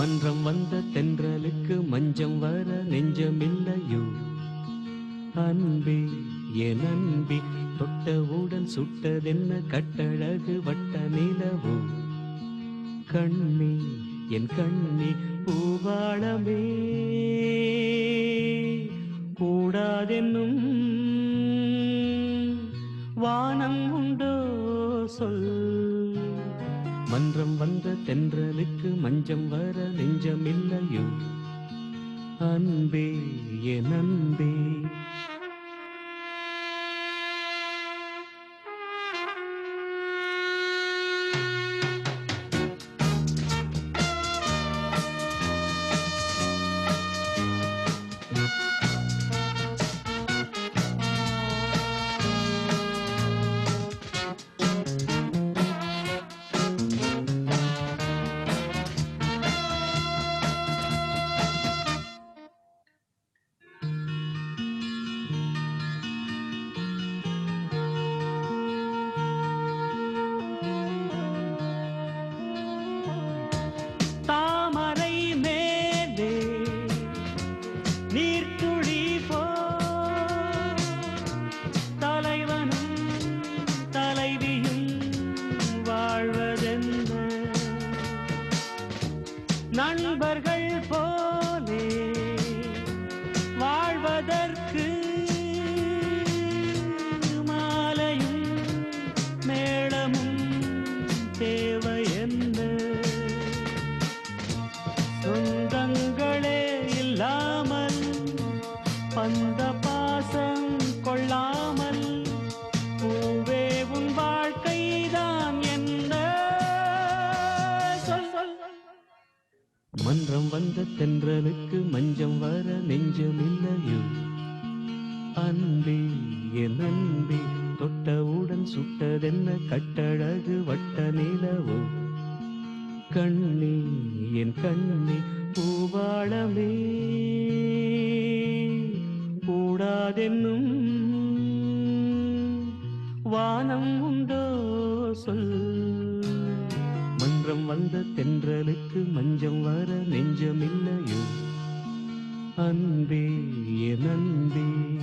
மன்றம் வந்த தென்றலுக்கு மஞ்சம் வர நெஞ்சமில்லையோ அன்பே என் அன்பே தொட்டவுடன் சுட்டதென்ன கட்டழகு வட்ட நிலவோ கண்ணே என் கண்ணே பூவாளமே கூடாதென்னும் வானம் உண்டோ சொல் மன்றம் வந்த தென்றலுக்கு மஞ்சம் வர நெஞ்சமில்லையோ அன்பே என் அன்பே தாமரை மேலே நீர்த்துளி போ தலைவனும் தலைவியும் வாழ்வதென்ன நண்பர்கள் போலே வாழ்வதற்கு மாலையும் மேளமும் தேவை என்ன சொந்தங்களே இல்லாமல் பந்த பாசம் கொள்ளாமல் பூவே உன் வாழ்க்கைதான் என்ன சொல் மன்றம் வந்த தென்றலுக்கு மஞ்சம் வர நெஞ்சமில்லையோ அன்பே என் அன்பே தொட்டவுடன் சுட்டதென்ன கட்டழகு வட்ட நிலவோ கண்ணே என் கண்ணே பூவாளமே கூடாதென்னும் வானம் உண்டோ சொல் மன்றம் வந்த தென்றலுக்கு மஞ்சம் வர நெஞ்சமில்லையோ அன்பே என் அன்பே